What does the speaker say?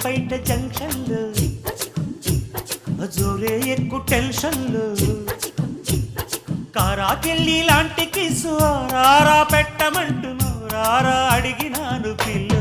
బయట జంక్షన్లు జోరే ఎక్కువ టెన్షన్లు కారాకెళ్ళి లాంటి కిసు రారా పెట్టమంటున్నావు రారా అడిగినాను పిల్లు